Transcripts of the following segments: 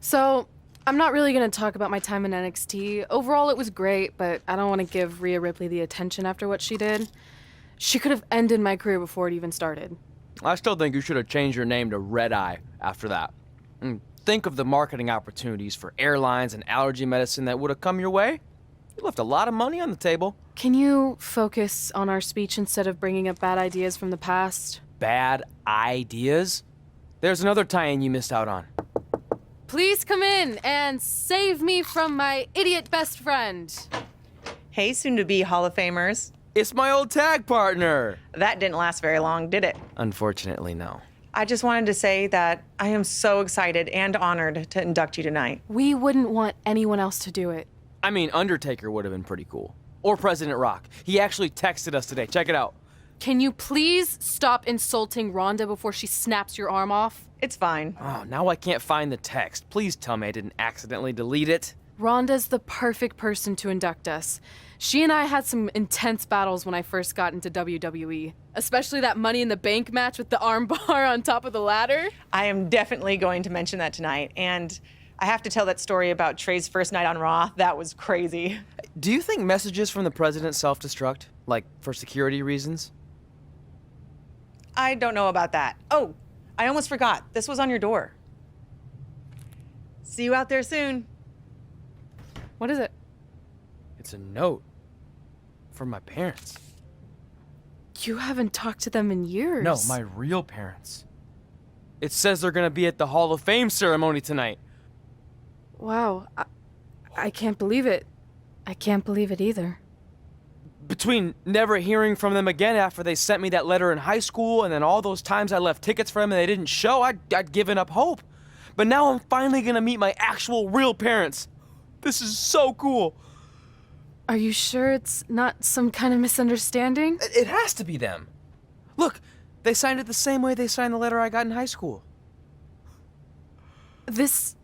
So, I'm not really going to talk about my time in NXT. Overall, it was great, but I don't want to give Rhea Ripley the attention after what she did. She could have ended my career before it even started. I still think you should have changed your name to Red Eye after that. And think of the marketing opportunities for airlines and allergy medicine that would have come your way. You left a lot of money on the table. Can you focus on our speech instead of bringing up bad ideas from the past? Bad ideas? There's another tie-in you missed out on. Please come in and save me from my idiot best friend. Hey, soon-to-be Hall of Famers. It's my old tag partner. That didn't last very long, did it? Unfortunately, no. I just wanted to say that I am so excited and honored to induct you tonight. We wouldn't want anyone else to do it. I mean, Undertaker would have been pretty cool. Or President Rock. He actually texted us today. Check it out. Can you please stop insulting Rhonda before she snaps your arm off? It's fine. Oh, now I can't find the text. Please tell me I didn't accidentally delete it. Rhonda's the perfect person to induct us. She and I had some intense battles when I first got into WWE, especially that Money in the Bank match with the arm bar on top of the ladder. I am definitely going to mention that tonight, and I have to tell that story about Trey's first night on Raw. That was crazy. Do you think messages from the president self-destruct? Like, for security reasons? I don't know about that. Oh, I almost forgot. This was on your door. See you out there soon. What is it? It's a note. From my parents. You haven't talked to them in years. No, my real parents. It says they're gonna be at the Hall of Fame ceremony tonight. Wow, I can't believe it. I can't believe it either. Between never hearing from them again after they sent me that letter in high school and then all those times I left tickets for them and they didn't show, I'd given up hope. But now I'm finally gonna meet my actual real parents. This is so cool. Are you sure it's not some kind of misunderstanding? It has to be them. Look, they signed it the same way they signed the letter I got in high school. This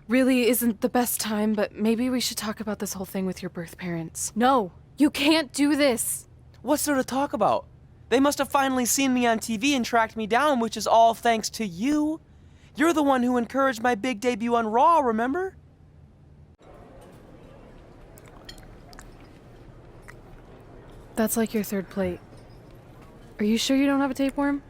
really isn't the best time, but maybe we should talk about this whole thing with your birth parents. No, you can't do this. What's there to talk about? They must have finally seen me on TV and tracked me down, which is all thanks to you. You're the one who encouraged my big debut on Raw, remember? That's like your third plate. Are you sure you don't have a tapeworm?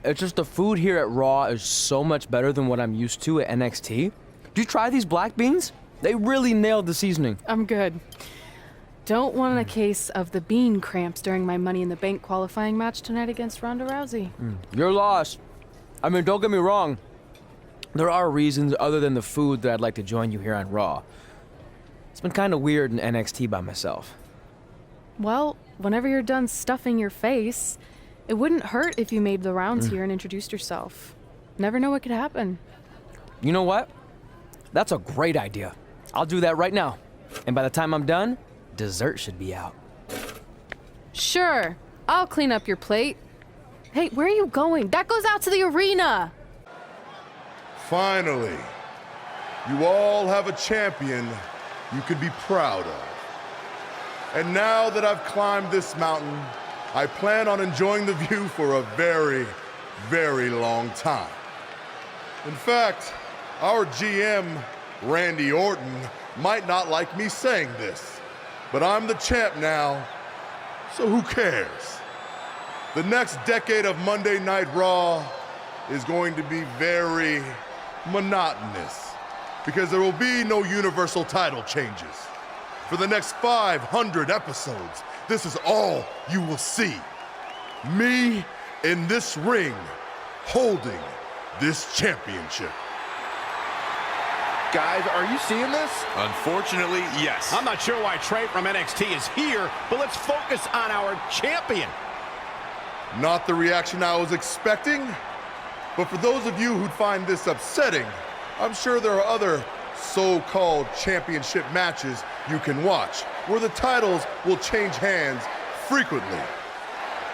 It's just the food here at Raw is so much better than what I'm used to at NXT. Did you try these black beans? They really nailed the seasoning. I'm good. Don't want a case of the bean cramps during my Money in the Bank qualifying match tonight against Ronda Rousey. You're lost. I mean, don't get me wrong. There are reasons other than the food that I'd like to join you here on Raw. It's been kind of weird in NXT by myself. Well, whenever you're done stuffing your face, it wouldn't hurt if you made the rounds here and introduced yourself. Never know what could happen. You know what? That's a great idea. I'll do that right now. And by the time I'm done, dessert should be out. Sure, I'll clean up your plate. Hey, where are you going? That goes out to the arena! Finally, you all have a champion you could be proud of. And now that I've climbed this mountain, I plan on enjoying the view for a very, very long time. In fact, our GM, Randy Orton, might not like me saying this, but I'm the champ now, so who cares? The next decade of Monday Night Raw is going to be very monotonous because there will be no universal title changes. For the next 500 episodes, this is all you will see. Me in this ring, holding this championship. Guys, are you seeing this? Unfortunately, yes. I'm not sure why Trey from NXT is here, but let's focus on our champion. Not the reaction I was expecting, but for those of you who'd find this upsetting, I'm sure there are other so-called championship matches you can watch where the titles will change hands frequently,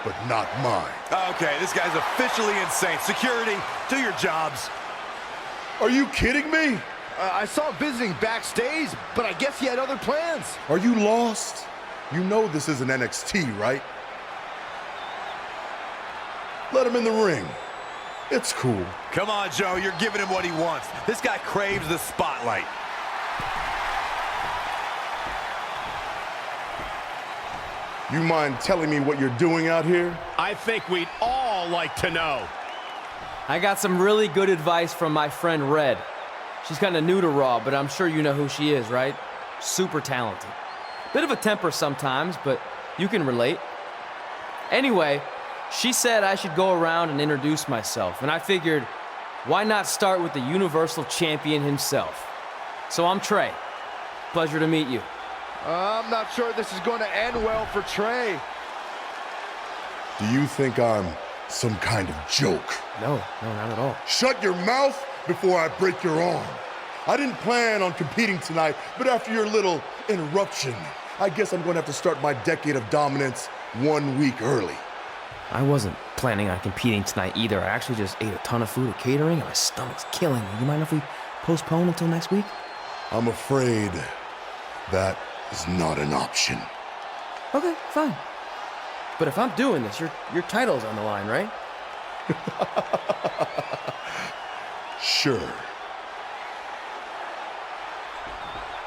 but not mine. Okay, this guy's officially insane. Security, do your jobs. Are you kidding me? I saw him visiting backstage, but I guess he had other plans. Are you lost? You know this isn't NXT, right? Let him in the ring. It's cool. Come on, Joe, you're giving him what he wants. This guy craves the spotlight. You mind telling me what you're doing out here? I think we'd all like to know. I got some really good advice from my friend Red. She's kind of new to Raw, but I'm sure you know who she is, right? Super talented. Bit of a temper sometimes, but you can relate. Anyway, she said I should go around and introduce myself, and I figured, why not start with the Universal Champion himself? So I'm Trey. Pleasure to meet you. I'm not sure this is going to end well for Trey. Do you think I'm some kind of joke? No, not at all. Shut your mouth before I break your arm. I didn't plan on competing tonight, but after your little interruption, I guess I'm going to have to start my decade of dominance 1 week early. I wasn't planning on competing tonight either. I actually just ate a ton of food at catering, and my stomach's killing me. You mind if we postpone until next week? I'm afraid that is not an option. Okay, fine. But if I'm doing this, your title's on the line, right? Sure.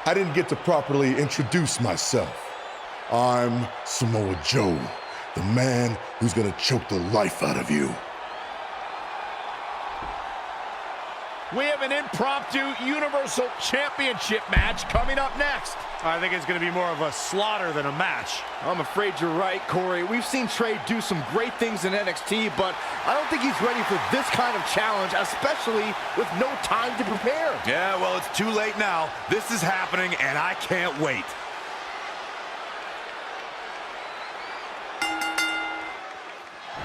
I didn't get to properly introduce myself. I'm Samoa Joe, the man who's gonna choke the life out of you. We have an impromptu Universal Championship match coming up next. I think it's going to be more of a slaughter than a match. I'm afraid you're right, Corey. We've seen Trey do some great things in NXT, but I don't think he's ready for this kind of challenge, especially with no time to prepare. Yeah, well, it's too late now. This is happening, and I can't wait.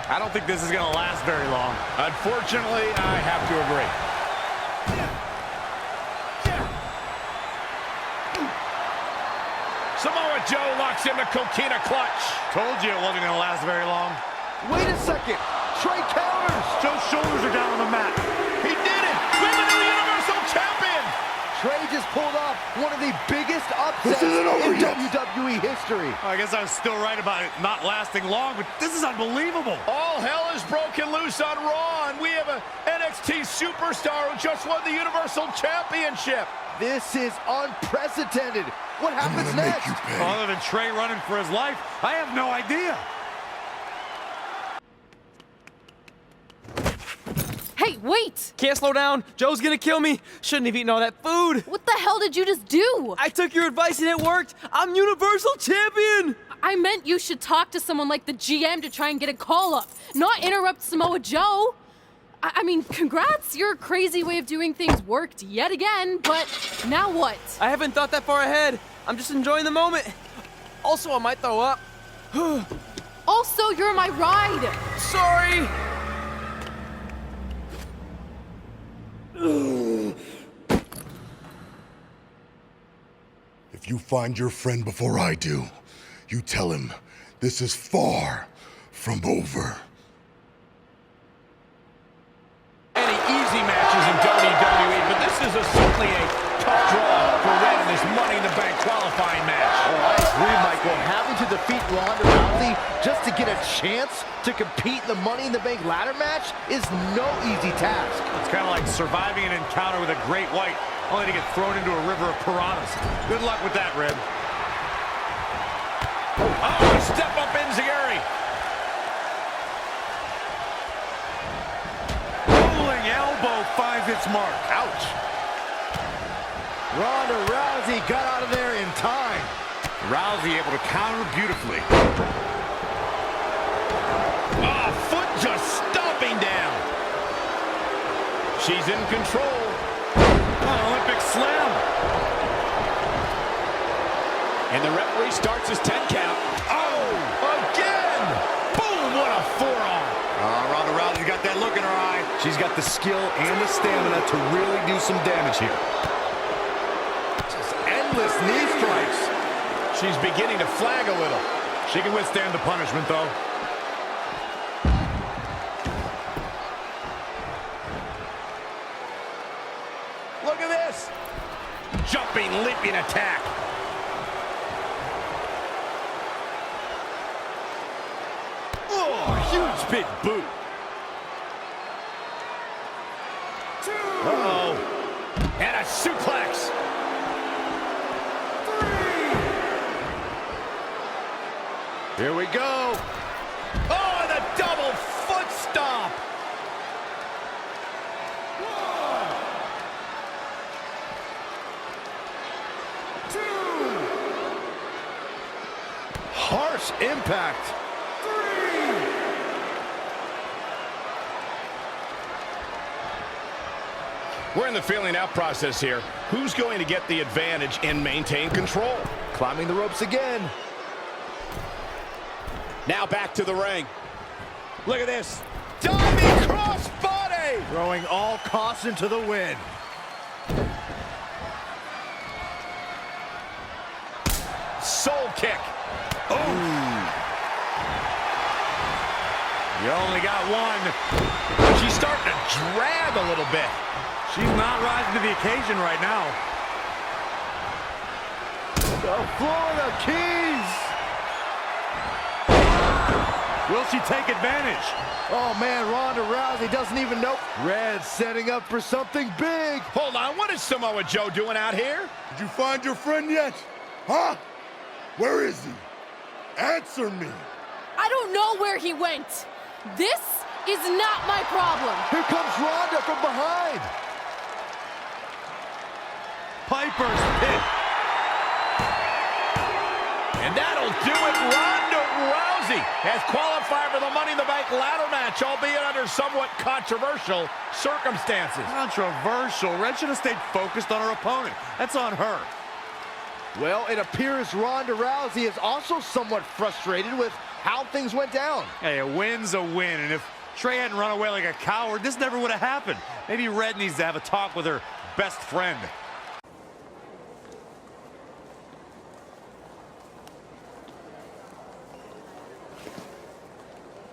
I don't think this is going to last very long. Unfortunately, I have to agree. Samoa Joe locks in the coquina clutch. Told you it wasn't going to last very long. Wait a second. Trey counters. Joe's shoulders are down on the mat. He did it. We have a new Universal Champion. Trey just pulled off one of the biggest upsets This isn't over in yet. WWE history. I guess I was still right about it not lasting long, but this is unbelievable. All hell is broken loose on Raw, and we have an NXT superstar who just won the Universal Championship. This is unprecedented. What I'm happens gonna make next? you pay. Other than Trey running for his life, I have no idea. Hey, wait! Can't slow down. Joe's gonna kill me. Shouldn't have eaten all that food. What the hell did you just do? I took your advice and it worked. I'm Universal Champion. I meant you should talk to someone like the GM to try and get a call up, not interrupt Samoa Joe. I mean, congrats, your crazy way of doing things worked yet again, but now what? I haven't thought that far ahead. I'm just enjoying the moment. Also, I might throw up. Also, you're my ride. Sorry. If you find your friend before I do, you tell him this is far from over. Any easy matches in WWE, but this is certainly a tough draw for Red in this Money in the Bank qualifying match. Oh, I agree, Michael. Having to defeat Ronda Rousey just to get a chance to compete in the Money in the Bank ladder match is no easy task. It's kind of like surviving an encounter with a great white, only to get thrown into a river of piranhas. Good luck with that, Red. Oh, a step up Enziguri. Rolling elbow finds its mark. Ouch. Ronda Rousey got out of there in time. Rousey able to counter beautifully. Oh, foot just stomping down. She's in control. Olympic slam. And the referee starts his 10 count. Oh, again. Boom, what a forearm. Ronda Rousey got that look in her eye. She's got the skill and the stamina to really do some damage here. Just endless knee strikes. She's beginning to flag a little. She can withstand the punishment, though. Look at this. Jumping, leaping attack. Oh, huge big boot. Uh-oh. And a suplex. 3. Here we go. Oh, and a double foot stomp. 1, 2. Harsh impact. 3. We're in the feeling out process here. Who's going to get the advantage and maintain control? Climbing the ropes again. Now back to the ring. Look at this. Diving crossbody. Throwing all caution to the wind. Soul kick. You only got one. She's starting to drag a little bit. She's not rising to the occasion right now. The Florida Keys. Will she take advantage? Oh, man, Ronda Rousey doesn't even know. Red setting up for something big. Hold on, what is Samoa Joe doing out here? Did you find your friend yet? Huh? Where is he? Answer me. I don't know where he went. This is not my problem. Here comes Ronda from behind. Piper's pit. And that'll do it. Ronda Rousey has qualified for the Money in the Bank ladder match, albeit under somewhat controversial circumstances. Controversial. Red should have stayed focused on her opponent. That's on her. Well, it appears Ronda Rousey is also somewhat frustrated with how things went down. Hey, a win's a win, and if Trey hadn't run away like a coward, this never would have happened. Maybe Red needs to have a talk with her best friend.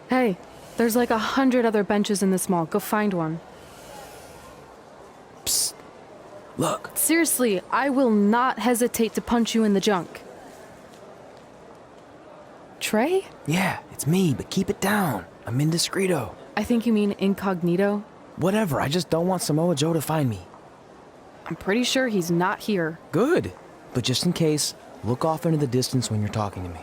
Hey, there's like 100 other benches in this mall. Go find one. Psst. Look. Seriously, I will not hesitate to punch you in the junk. Trey? Yeah, it's me, but keep it down. I'm indiscreto. I think you mean incognito. Whatever, I just don't want Samoa Joe to find me. I'm pretty sure he's not here. Good. But just in case, look off into the distance when you're talking to me.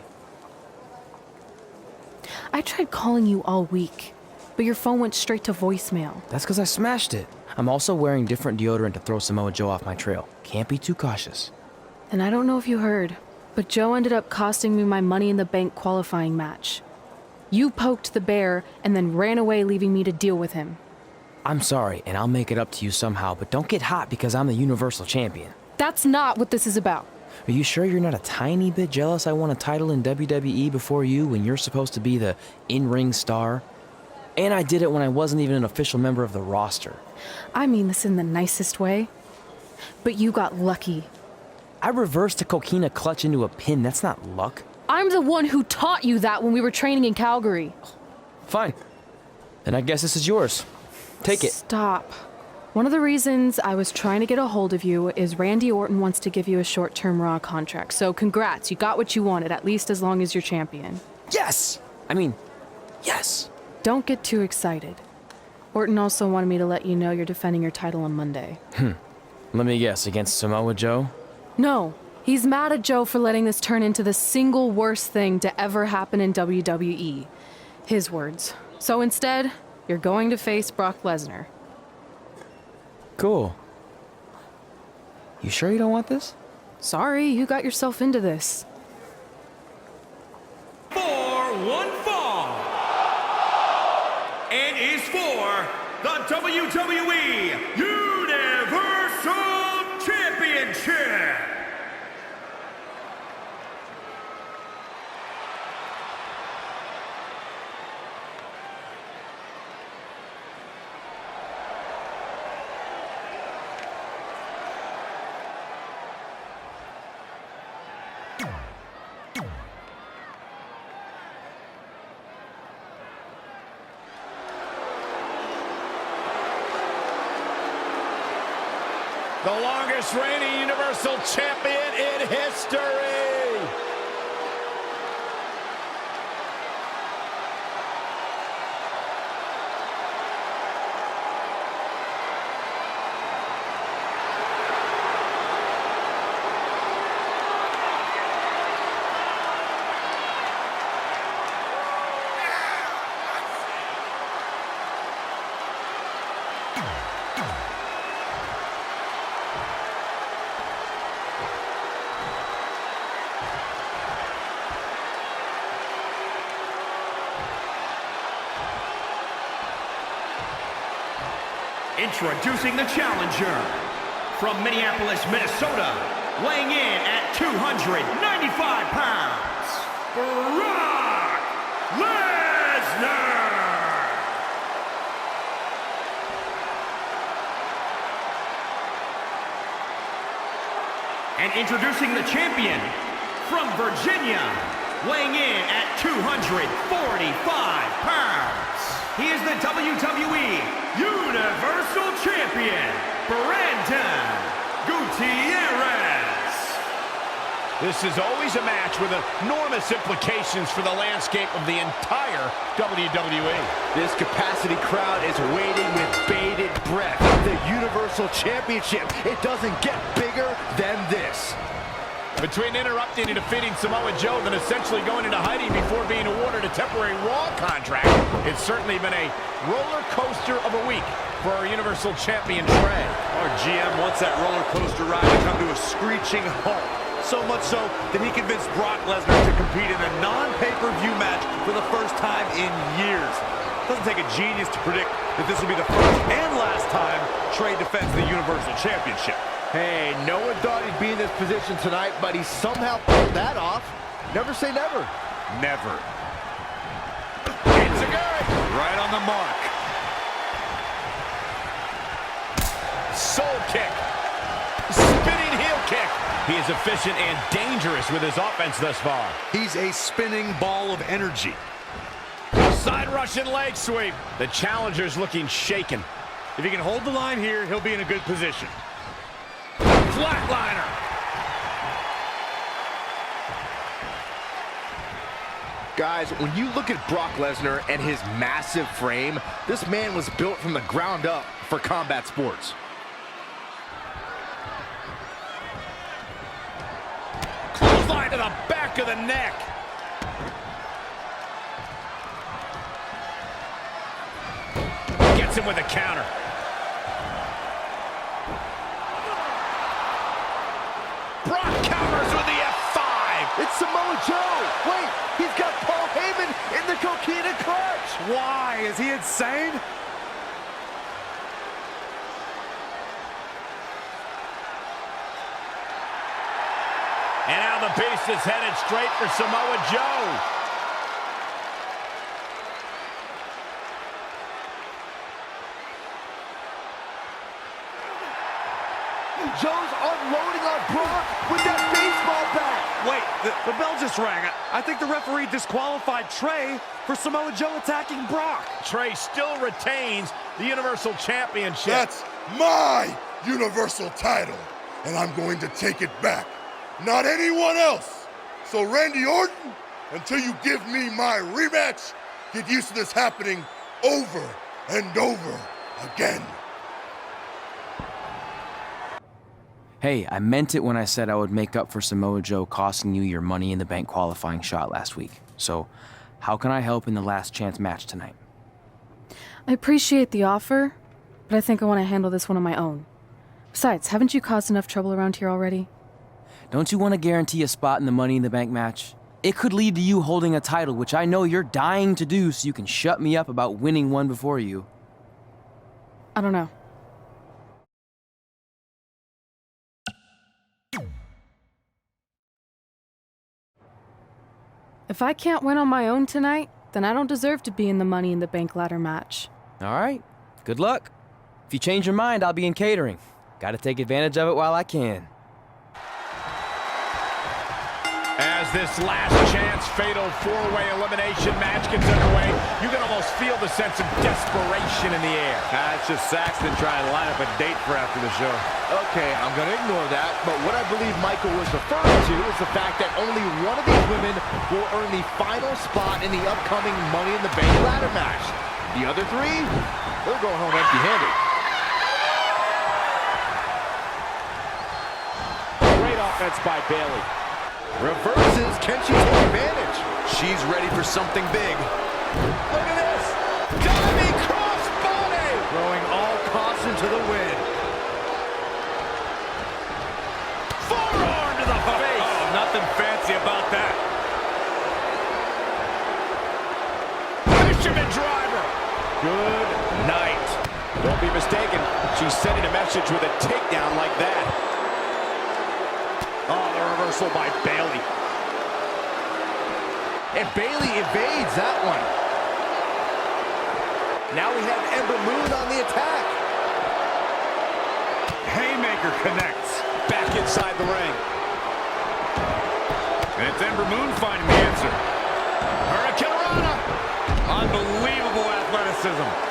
I tried calling you all week, but your phone went straight to voicemail. That's because I smashed it. I'm also wearing different deodorant to throw Samoa Joe off my trail. Can't be too cautious. And I don't know if you heard, but Joe ended up costing me my Money in the Bank qualifying match. You poked the bear and then ran away, leaving me to deal with him. I'm sorry, and I'll make it up to you somehow, but don't get hot because I'm the Universal Champion. That's not what this is about. Are you sure you're not a tiny bit jealous I won a title in WWE before you when you're supposed to be the in-ring star? And I did it when I wasn't even an official member of the roster. I mean this in the nicest way. But you got lucky. I reversed a coquina clutch into a pin. That's not luck. I'm the one who taught you that when we were training in Calgary. Fine. Then I guess this is yours. Take it. Stop. One of the reasons I was trying to get a hold of you is Randy Orton wants to give you a short-term Raw contract. So congrats, you got what you wanted, at least as long as you're champion. Yes! I mean, yes. Don't get too excited. Orton also wanted me to let you know you're defending your title on Monday. Let me guess, against Samoa Joe? No, he's mad at Joe for letting this turn into the single worst thing to ever happen in WWE. His words. So instead, you're going to face Brock Lesnar. Cool. You sure you don't want this? Sorry, you got yourself into this. For one fall, and is for the WWE Universal Championship. The longest reigning Universal Champion in history. Introducing the challenger from Minneapolis, Minnesota, weighing in at 295 pounds, Brock Lesnar. And introducing the champion from Virginia, weighing in at 245 pounds. He is the WWE Universal Champion, Brandon Gutierrez. This is always a match with enormous implications for the landscape of the entire WWE. This capacity crowd is waiting with bated breath. The Universal Championship, it doesn't get bigger than this. Between interrupting and defeating Samoa Joe, then essentially going into hiding before being awarded a temporary Raw contract, it's certainly been a roller coaster of a week for our Universal Champion, Trey. Our GM wants that roller coaster ride to come to a screeching halt. So much so that he convinced Brock Lesnar to compete in a non-pay-per-view match for the first time in years. It doesn't take a genius to predict that this will be the first and last time Trey defends the Universal Championship. Hey, no one thought he'd be in this position tonight, but he somehow pulled that off. Never say never. Never. It's a good. Right on the mark. Soul kick. Spinning heel kick. He is efficient and dangerous with his offense thus far. He's a spinning ball of energy. Side Russian leg sweep. The challenger's looking shaken. If he can hold the line here, he'll be in a good position. Flatliner. Guys, when you look at Brock Lesnar and his massive frame, this man was built from the ground up for combat sports. Clothesline to the back of the neck. Gets him with a counter. Brock counters with the F5. It's Samoa Joe. Wait, he's got Paul Heyman in the coquina clutch. Why? Is he insane? And now the beast is headed straight for Samoa Joe. Joe's unloading on Brock with that baseball bat. Wait, the bell just rang. I think the referee disqualified Trey for Samoa Joe attacking Brock. Trey still retains the Universal Championship. That's my Universal title, and I'm going to take it back. Not anyone else. So Randy Orton, until you give me my rematch, get used to this happening over and over again. Hey, I meant it when I said I would make up for Samoa Joe costing you your Money in the Bank qualifying shot last week. So, how can I help in the last chance match tonight? I appreciate the offer, but I think I want to handle this one on my own. Besides, haven't you caused enough trouble around here already? Don't you want to guarantee a spot in the Money in the Bank match? It could lead to you holding a title, which I know you're dying to do so you can shut me up about winning one before you. I don't know. If I can't win on my own tonight, then I don't deserve to be in the Money in the Bank ladder match. All right, good luck. If you change your mind, I'll be in catering. Gotta take advantage of it while I can. As this last chance fatal four-way elimination match gets underway, you can almost feel the sense of desperation in the air. It's just Saxton trying to line up a date for after the show. Okay, I'm going to ignore that, but what I believe Michael was referring to is the fact that only one of these women will earn the final spot in the upcoming Money in the Bank ladder match. The other three, they're going home empty-handed. Great offense by Bayley. Reverses, can she take advantage? She's ready for something big. Look at this! Diving crossbody! Throwing all caution to the wind. Forearm to the face. Oh, nothing fancy about that. Fisherman driver. Good night. Don't be mistaken. She's sending a message with a takedown like that. Oh, the reversal by Bayley. And Bayley evades that one. Now we have Ember Moon on the attack. Haymaker connects. Back inside the ring. And it's Ember Moon finding the answer. Hurricane Rana. Unbelievable athleticism.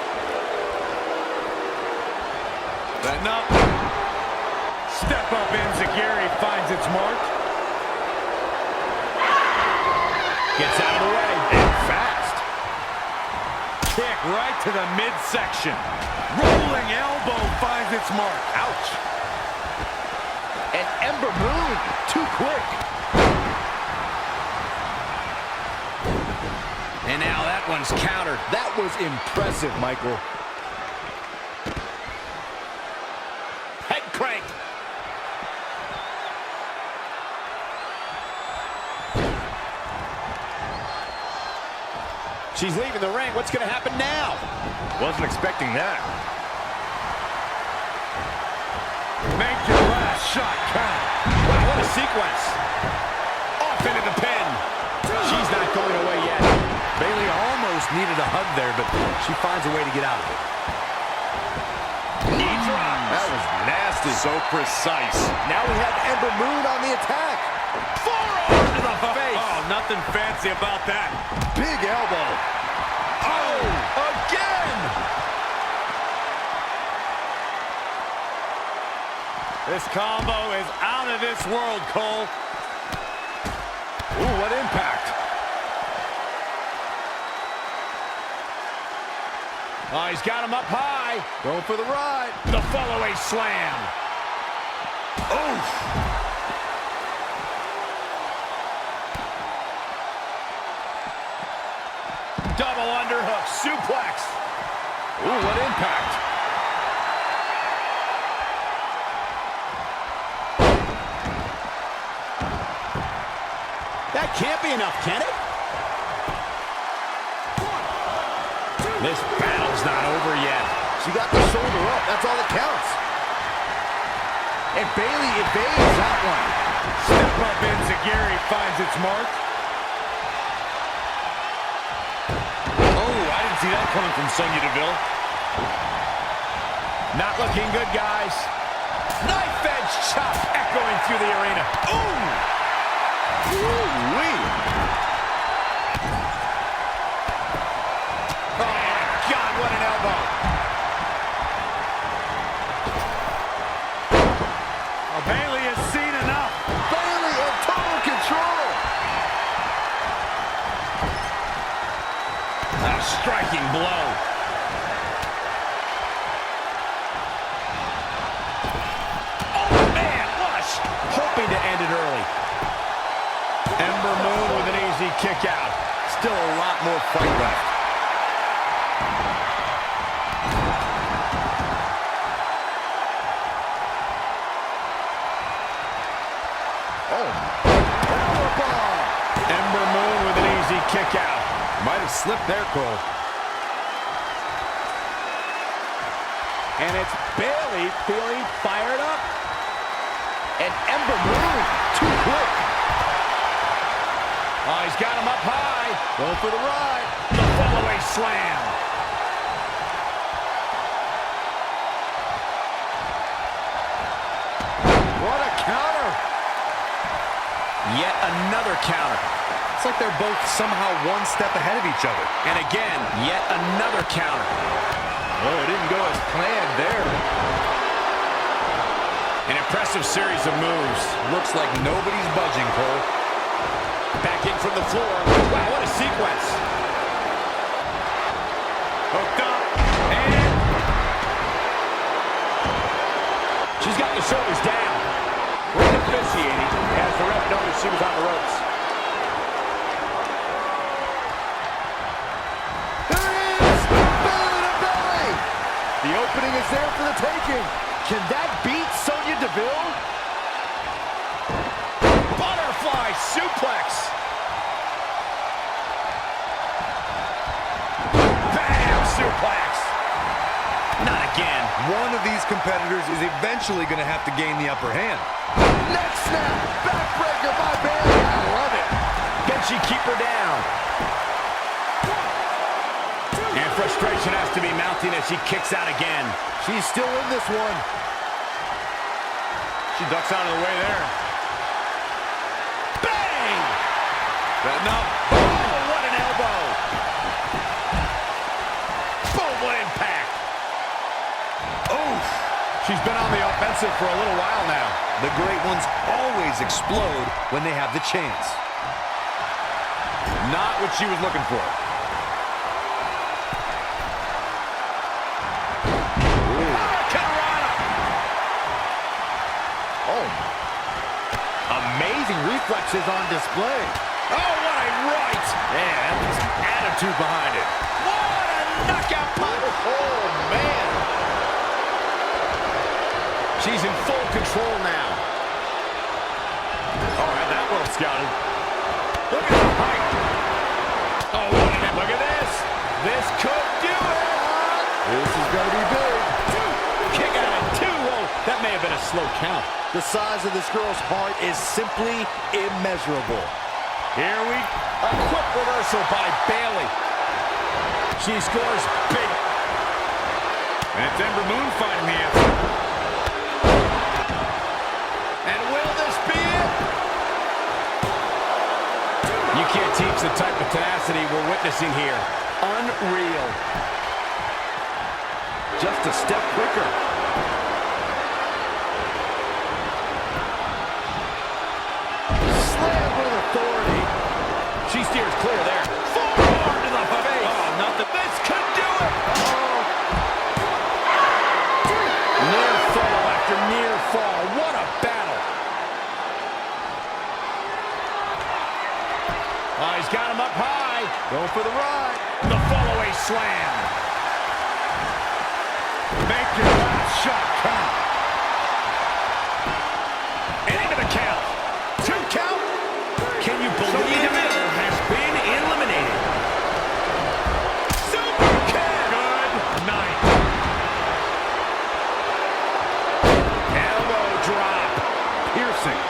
Setting up. Step up Enziguri finds its mark. Gets out of the way. And fast. Kick right to the midsection. Rolling elbow finds its mark. Ouch. And Ember Moon, too quick. And now that one's countered. That was impressive, Michael. Head crank. She's leaving the ring. What's going to happen now? Wasn't expecting that. Make your last shot count. Wow, what a sequence. Off into the pin. She's not going away yet. Bayley almost needed a hug there, but she finds a way to get out of it. Knee drop. That was nasty. So precise. Now we have Ember Moon on the attack. Forearm to the face. Oh, nothing fancy about that. Big elbow. Oh, again! This combo is out of this world, Cole. Ooh, what impact. Oh, he's got him up high. Going for the ride. The follow-away slam. Oof. Double underhook, suplex. Ooh, what impact. That can't be enough, can it? This battle's not over yet. She got the shoulder up. That's all that counts. And Bayley evades that one. Step up Enziguri finds its mark. Oh, I didn't see that coming from Sonya Deville. Not looking good, guys. Knife edge chop echoing through the arena. Ooh! Ooh-wee! Oh, my God, what an elbow. Oh, Bayley has seen enough. Bayley in total control. A striking blow. Oh, man, Lush hoping to end it early. Ember Moon with an easy kick out. Still a lot more fight left. Oh, powerbomb. Ember Moon with an easy kick out. Might have slipped there, Cole. And it's Bayley feeling fired up. And Ember Moon, too quick. Oh, he's got him up high. Going for the ride. The follow-away slam. What a counter. Yet another counter. It's like they're both somehow one step ahead of each other. And again, yet another counter. Oh, it didn't go as planned there. An impressive series of moves. Looks like nobody's budging, Cole. Back in from the floor. Wow, what a sequence. Hooked up. And she's got the shoulders down. Great officiating as the ref noticed she was on the ropes. There it is! Belly to belly! The opening is there for the taking. Can that beat Sonya Deville? Butterfly suplex. Bam! Suplex. Not again. one of these competitors is eventually going to have to gain the upper hand. Neck snap, backbreaker by Bayley. I love it. Can she keep her down? And frustration has to be mounting as she kicks out again. She's still in this one. She ducks out of the way there. Bang! No. Oh, what an elbow! Boom, what impact! Oof. She's been on the offensive for a little while now. The great ones always explode when they have the chance. Not what she was looking for. Oh. Amazing reflexes on display. Oh, what a right! Man, that's some attitude behind it. What a knockout punch! Oh, man. She's in full control now. Oh, had that well scouted. Look at the height. Oh, what an look at this. This could do it. This is going to be big. Kick out at 2. Oh, that may have been a slow count. The size of this girl's heart is simply immeasurable. Here a quick reversal by Bayley. She scores big. And it's Ember Moon finding the answer. And will this be it? You can't teach the type of tenacity we're witnessing here. Unreal. Just a step quicker. Slam with authority. She steers clear there. Forearm to the face. Oh, nothing. This could do it. Oh. Near fall after near fall. What a battle. Oh, he's got him up high. Going for the ride. The fall-away slam. Make your last shot count. And into the count. 2 count. Can you believe it? Has been eliminated. Super kick. Good night. Elbow drop. Piercing.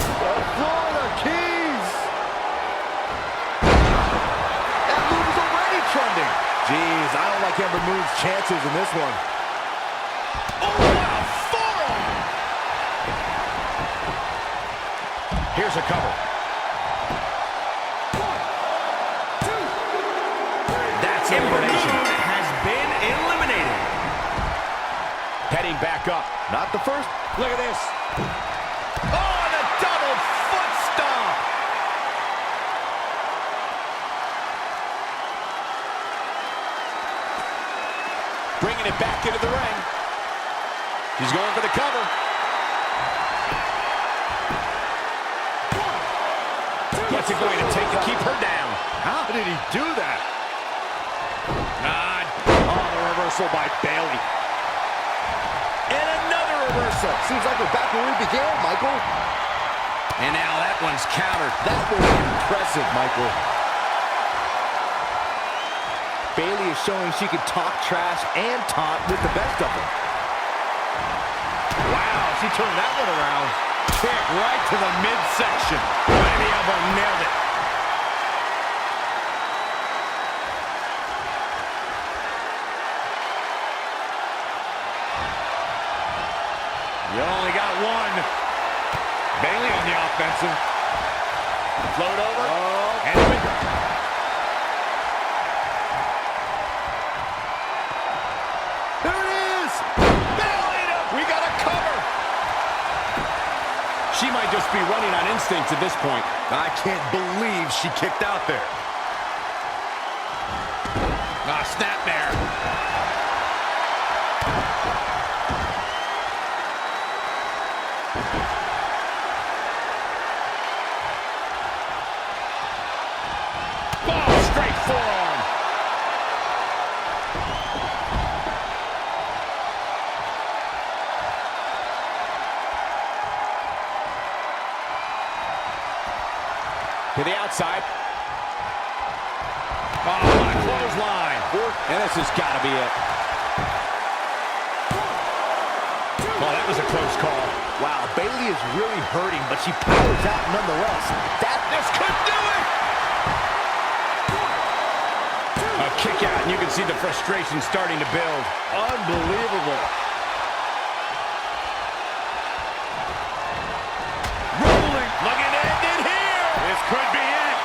The Florida Keys. That move is already trending. Jeez, I don't like Ember Moon's chances in this one. Oh, what a forearm! Here's a cover. 1, 2. That's Ember elimination. Moon has been eliminated. Heading back up. Not the first. Look at this. Oh, the double foot stomp. Bringing it back into the ring. He's going for the cover. What's it going to take to keep her down? How did he do that? Oh, the reversal by Bayley. And another reversal. Seems like we're back where we began, Michael. And now that one's countered. That was impressive, Michael. Bayley is showing she can talk trash and taunt with the best of them. Wow, she turned that one around. Kick right to the midsection. Right, the elbow nailed it. You only got one. Bayley on the offensive. Float over. And There it is! Bayley, we got a cover. She might just be running on instinct at this point. I can't believe she kicked out there. Ah, snapmare. Oh, straight forearm. To the outside. Oh, what a clothesline. And this has got to be it. Oh, that was a close call. Wow, Bayley is really hurting, but she powers out nonetheless. This could do it! A kick out, and you can see the frustration starting to build. Unbelievable. Rolling. Looking to end it here. This could be it.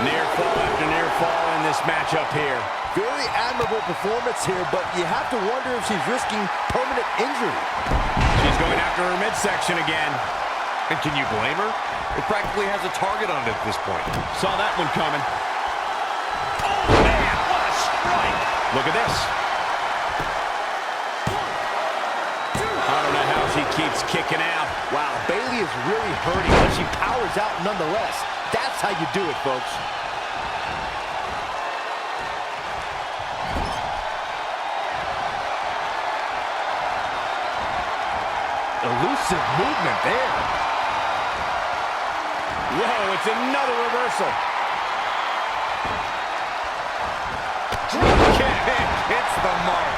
Near fall after near fall in this matchup here. Very admirable performance here, but you have to wonder if she's risking permanent injury. She's going after her midsection again. And can you blame her? It practically has a target on it at this point. Saw that one coming. Oh, man, what a strike. Look at this. I don't know how she keeps kicking out. Wow, Bayley is really hurting, but she powers out nonetheless. That's how you do it, folks. Elusive movement there. Whoa, it's another reversal. Kick hits the mark.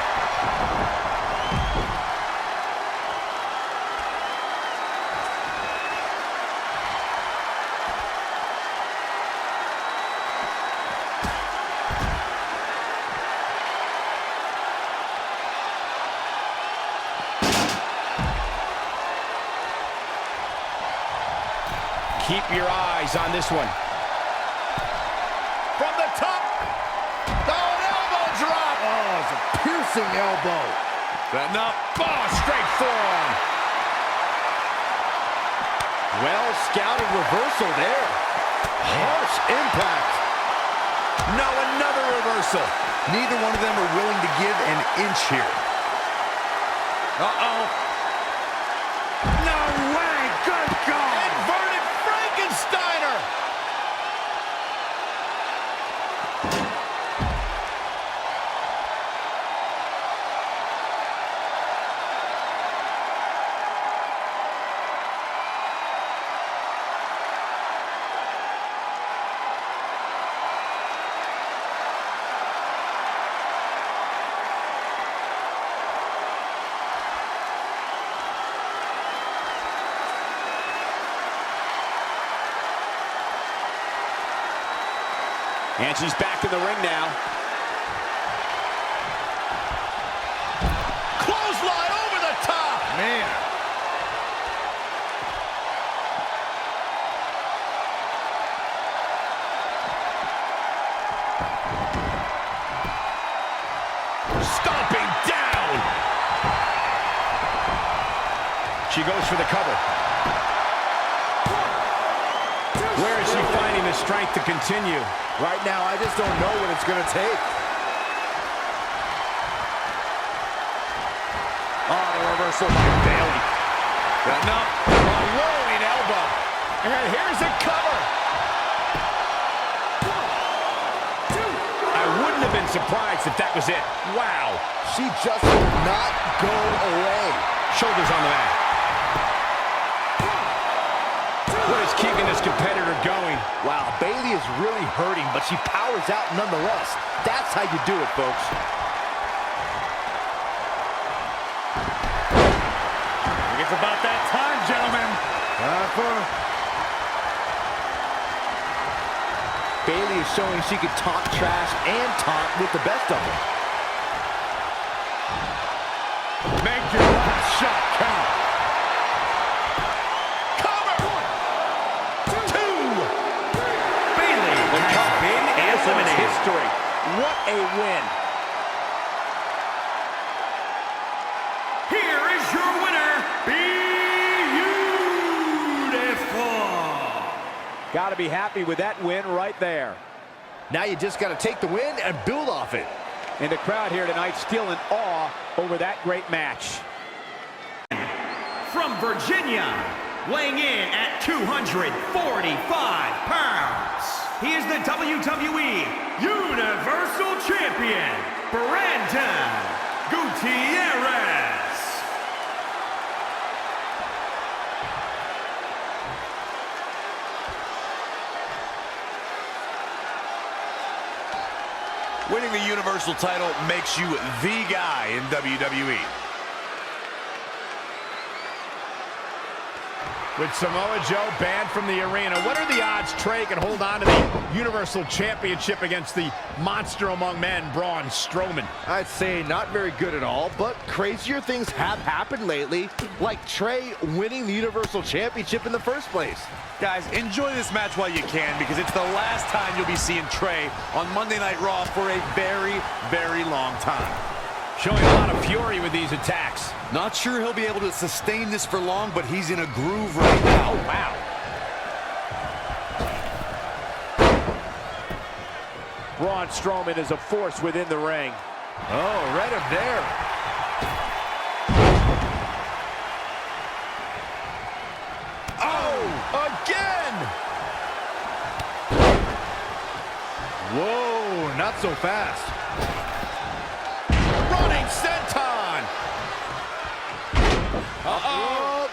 Keep your eyes on this one. From the top. Oh, an elbow drop. Oh, it's a piercing elbow. Setting up. Oh, straight forearm. Well scouted reversal there. Harsh impact. No, another reversal. Neither one of them are willing to give an inch here. Uh-oh. No way. Good God. Inverted Frankensteiner. And she's back in the ring now. Clothesline over the top. Man. Stomping down. She goes for the cover. Where is she finding the strength to continue? Right now, I just don't know what it's going to take. Oh, the reversal by Bayley. No, a rolling elbow. And here's a cover. I wouldn't have been surprised if that was it. Wow. She just will not go away. Shoulders on the mat. What is keeping this competitor going? Wow, Bayley is really hurting, but she powers out nonetheless. That's how you do it, folks. It's about that time, gentlemen. Bayley is showing she can talk trash and taunt with the best of them. Make your last shot count. History. What a win. Here is your winner, Beautiful. Got to be happy with that win right there. Now you just got to take the win and build off it. And the crowd here tonight still in awe over that great match. From Virginia, weighing in at 245 pounds. He is the WWE Universal Champion, Brandon Gutierrez. Winning the Universal title makes you the guy in WWE. With Samoa Joe banned from the arena, what are the odds Trey can hold on to the Universal Championship against the monster among men, Braun Strowman? I'd say not very good at all, but crazier things have happened lately, like Trey winning the Universal Championship in the first place. Guys, enjoy this match while you can, because it's the last time you'll be seeing Trey on Monday Night Raw for a very, very long time. Showing a lot of fury with these attacks. Not sure he'll be able to sustain this for long, but he's in a groove right now. Oh, wow. Braun Strowman is a force within the ring. Oh, read him there. Oh, again! Whoa, not so fast. Running senton! Uh-oh!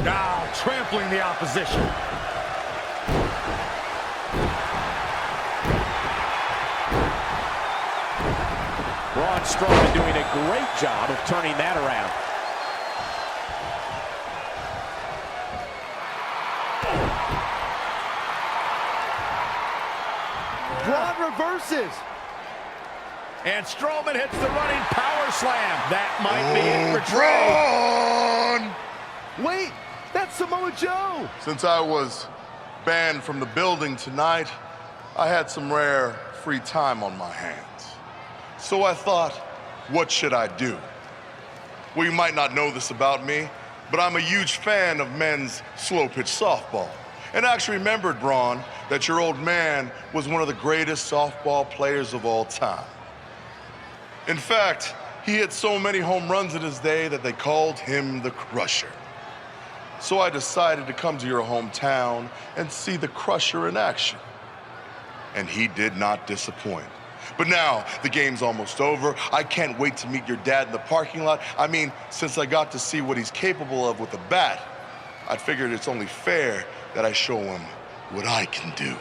Now trampling the opposition. Braun Strowman doing a great job of turning that around. Braun reverses. And Strowman hits the running power slam. That might be it for Trey. Braun! Wait, that's Samoa Joe. Since I was banned from the building tonight, I had some rare free time on my hands. So I thought, what should I do? Well, you might not know this about me, but I'm a huge fan of men's slow-pitch softball. And I actually remembered, Braun, that your old man was one of the greatest softball players of all time. In fact, he hit so many home runs in his day that they called him the Crusher. So I decided to come to your hometown and see the Crusher in action. And he did not disappoint. But now, the game's almost over. I can't wait to meet your dad in the parking lot. I mean, since I got to see what he's capable of with a bat, I figured it's only fair that I show him what I can do.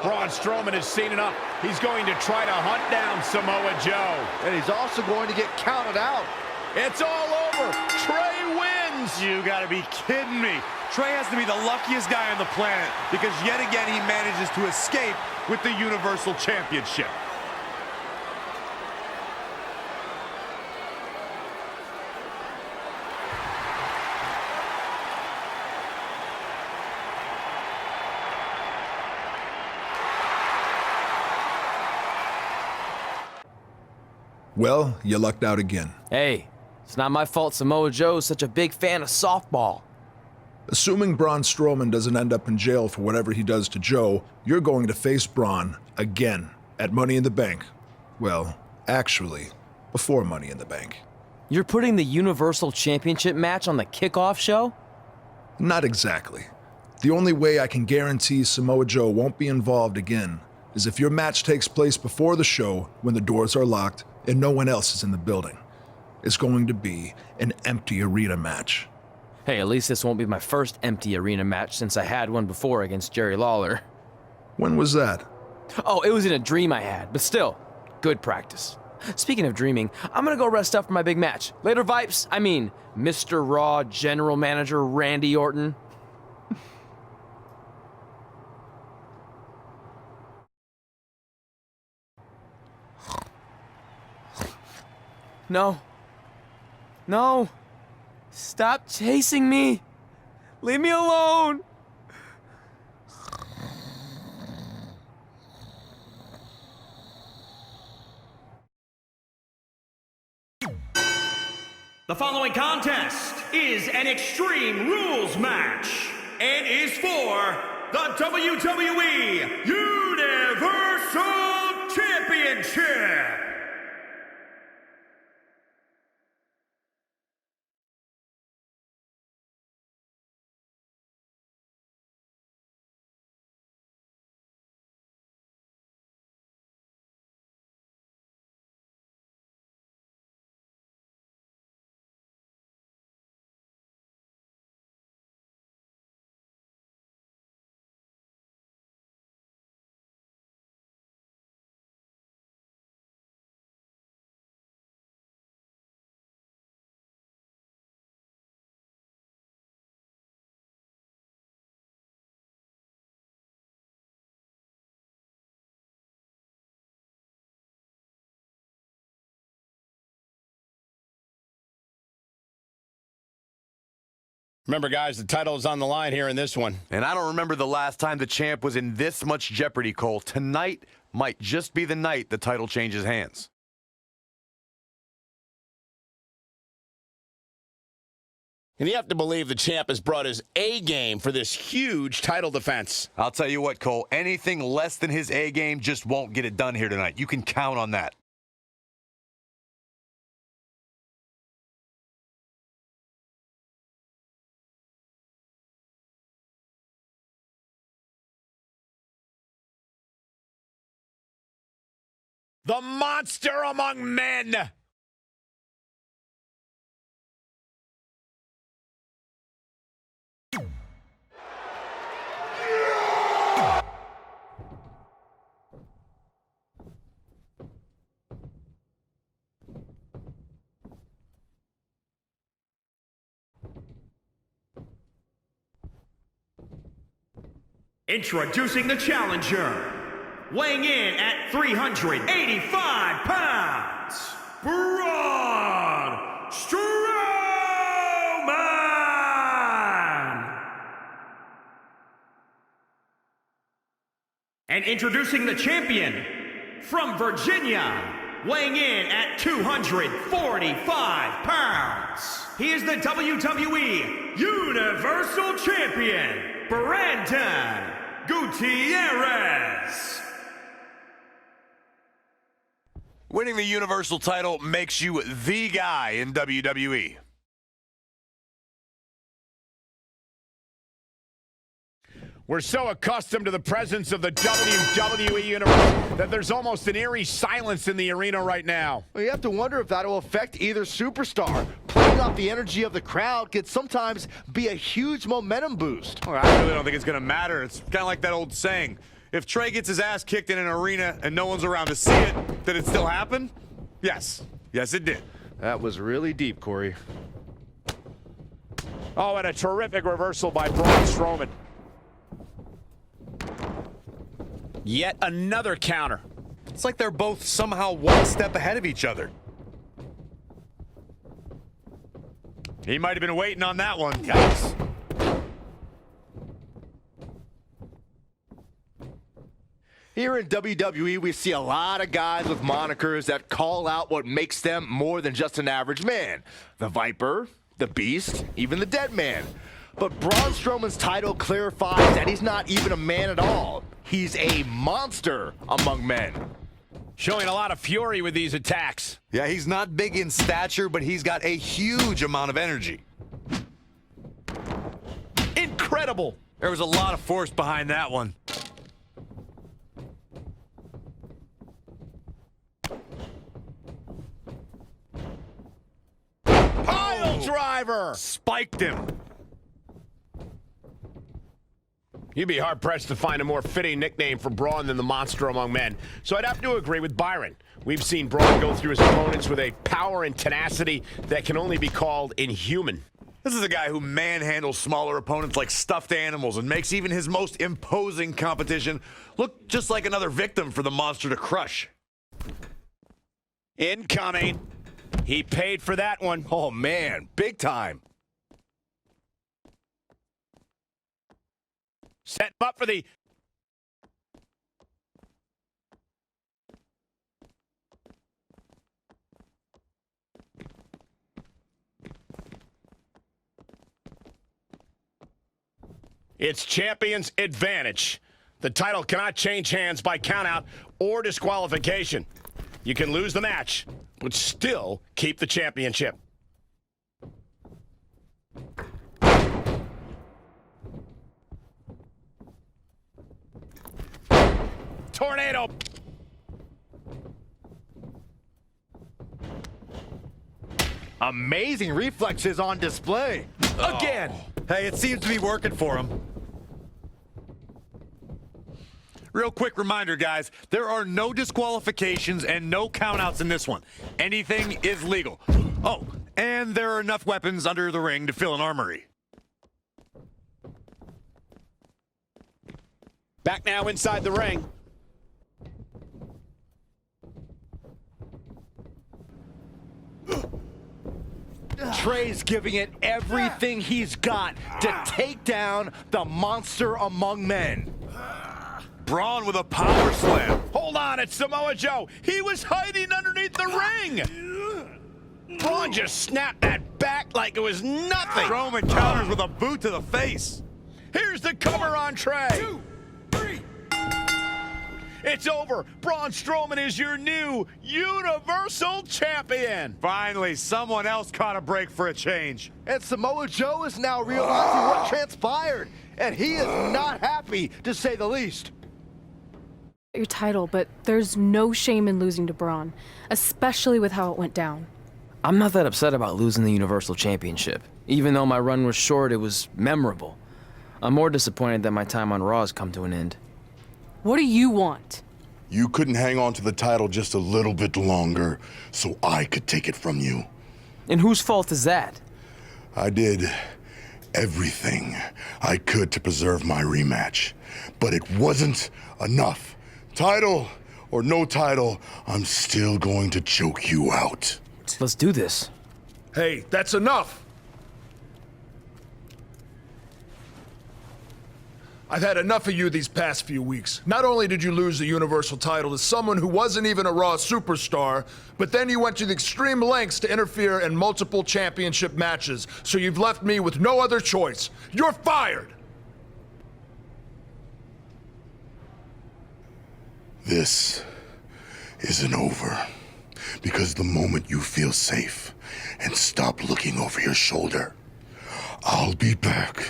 Braun Strowman has seen enough. He's going to try to hunt down Samoa Joe. And he's also going to get counted out. It's all over. Trey wins. You gotta be kidding me. Trey has to be the luckiest guy on the planet, because yet again he manages to escape with the Universal Championship. Well, you lucked out again. Hey, it's not my fault Samoa Joe's such a big fan of softball. Assuming Braun Strowman doesn't end up in jail for whatever he does to Joe, you're going to face Braun again at Money in the Bank. Well, actually, before Money in the Bank. You're putting the Universal Championship match on the kickoff show? Not exactly. The only way I can guarantee Samoa Joe won't be involved again is if your match takes place before the show when the doors are locked and no one else is in the building. It's going to be an empty arena match. Hey, at least this won't be my first empty arena match since I had one before against Jerry Lawler. When was that? Oh, it was in a dream I had, but still, good practice. Speaking of dreaming, I'm gonna go rest up for my big match. Later, Vipes. I mean, Mr. Raw General Manager Randy Orton. No. No. Stop chasing me. Leave me alone. The following contest is an Extreme Rules match and is for the WWE Universal Championship. Remember, guys, the title is on the line here in this one. And I don't remember the last time the champ was in this much jeopardy, Cole. Tonight might just be the night the title changes hands. And you have to believe the champ has brought his A game for this huge title defense. I'll tell you what, Cole, anything less than his A game just won't get it done here tonight. You can count on that. The monster among men. Introducing the challenger, weighing in at 385 pounds, Braun Strowman! And introducing the champion, from Virginia, weighing in at 245 pounds, he is the WWE Universal Champion, Brandon Gutierrez. Winning the Universal title makes you the guy in WWE. We're so accustomed to the presence of the WWE Universe that there's almost an eerie silence in the arena right now. Well, you have to wonder if that will affect either superstar. Playing off the energy of the crowd can sometimes be a huge momentum boost. Well, I really don't think it's going to matter. It's kind of like that old saying. If Trey gets his ass kicked in an arena and no one's around to see it, did it still happen? Yes. Yes, it did. That was really deep, Corey. Oh, and a terrific reversal by Braun Strowman. Yet another counter. It's like they're both somehow one step ahead of each other. He might have been waiting on that one. Yikes. Here in WWE, we see a lot of guys with monikers that call out what makes them more than just an average man. The Viper, the Beast, even the Dead Man. But Braun Strowman's title clarifies that he's not even a man at all. He's a monster among men. Showing a lot of fury with these attacks. Yeah, he's not big in stature, but he's got a huge amount of energy. Incredible. There was a lot of force behind that one. Pile driver. Spiked him. You'd be hard-pressed to find a more fitting nickname for Braun than the monster among men. So I'd have to agree with Byron. We've seen Braun go through his opponents with a power and tenacity that can only be called inhuman. This is a guy who manhandles smaller opponents like stuffed animals and makes even his most imposing competition look just like another victim for the monster to crush. Incoming. He paid for that one. Oh, man, big time. Set him up for the... It's champion's advantage. The title cannot change hands by countout or disqualification. You can lose the match, but still keep the championship. Tornado. Amazing reflexes on display. Again. Hey, it seems to be working for him. Real quick reminder, guys, there are no disqualifications and no countouts in this one. Anything is legal. Oh, and there are enough weapons under the ring to fill an armory. Back now inside the ring. Trey's giving it everything he's got to take down the monster among men. Braun with a power slam. Hold on, it's Samoa Joe. He was hiding underneath the ring. Braun just snapped that back like it was nothing. Strowman counters with a boot to the face. Here's the cover on Trey. 2, 3. It's over. Braun Strowman is your new Universal Champion. Finally, someone else caught a break for a change. And Samoa Joe is now realizing what transpired, and he is not happy, to say the least. Your title, but there's no shame in losing to Braun, especially with how it went down. I'm not that upset about losing the Universal Championship. Even though my run was short, it was memorable. I'm more disappointed that my time on Raw has come to an end. What do you want? You couldn't hang on to the title just a little bit longer so I could take it from you. And whose fault is that? I did everything I could to preserve my rematch, but it wasn't enough. Title or no title, I'm still going to choke you out. Let's do this. Hey, that's enough! I've had enough of you these past few weeks. Not only did you lose the Universal title to someone who wasn't even a Raw superstar, but then you went to the extreme lengths to interfere in multiple championship matches, so you've left me with no other choice. You're fired! This isn't over, because the moment you feel safe and stop looking over your shoulder, I'll be back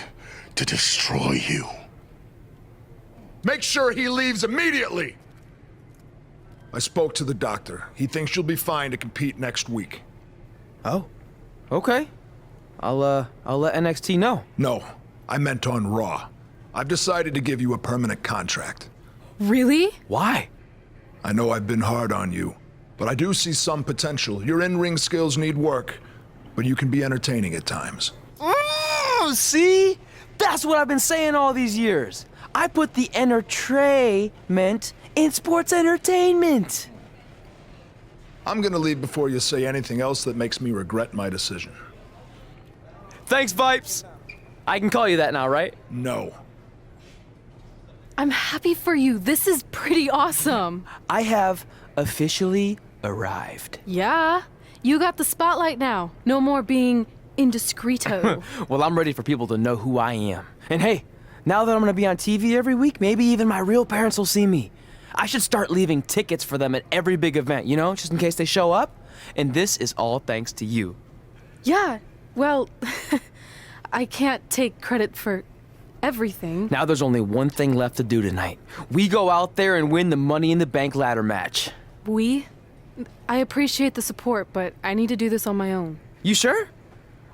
to destroy you. Make sure he leaves immediately! I spoke to the doctor. He thinks you'll be fine to compete next week. Oh, okay. I'll let NXT know. No, I meant on Raw. I've decided to give you a permanent contract. Really? Why? I know I've been hard on you, but I do see some potential. Your in-ring skills need work, but you can be entertaining at times. See? That's what I've been saying all these years. I put the entertainment in sports entertainment. I'm gonna leave before you say anything else that makes me regret my decision. Thanks, Vipes. I can call you that now, right? No. I'm happy for you. This is pretty awesome. I have officially arrived. Yeah, you got the spotlight now. No more being indiscreto. Well, I'm ready for people to know who I am. And hey, now that I'm gonna be on TV every week, maybe even my real parents will see me. I should start leaving tickets for them at every big event, you know, just in case they show up. And this is all thanks to you. Yeah, well, I can't take credit for everything. Now there's only one thing left to do tonight. We go out there and win the Money in the Bank ladder match. I appreciate the support, but I need to do this on my own. You sure?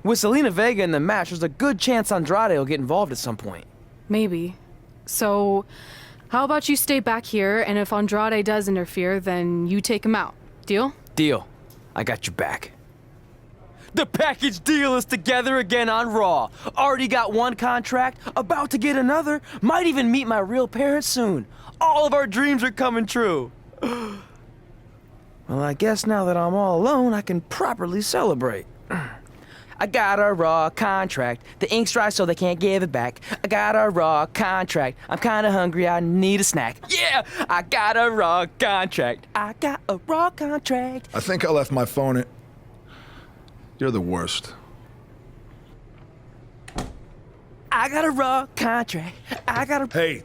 With Selena Vega in the match, there's a good chance Andrade will get involved at some point. Maybe. So, how about you stay back here, and if Andrade does interfere, then you take him out. Deal? Deal. I got your back. The package deal is together again on Raw. Already got one contract, about to get another, might even meet my real parents soon. All of our dreams are coming true. Well, I guess now that I'm all alone, I can properly celebrate. I got a Raw contract. The ink's dry so they can't give it back. I got a Raw contract. I'm kinda hungry, I need a snack. Yeah! I got a Raw contract. I got a Raw contract. I think I left my phone in... You're the worst. I got a Raw contract. I got a... Hey,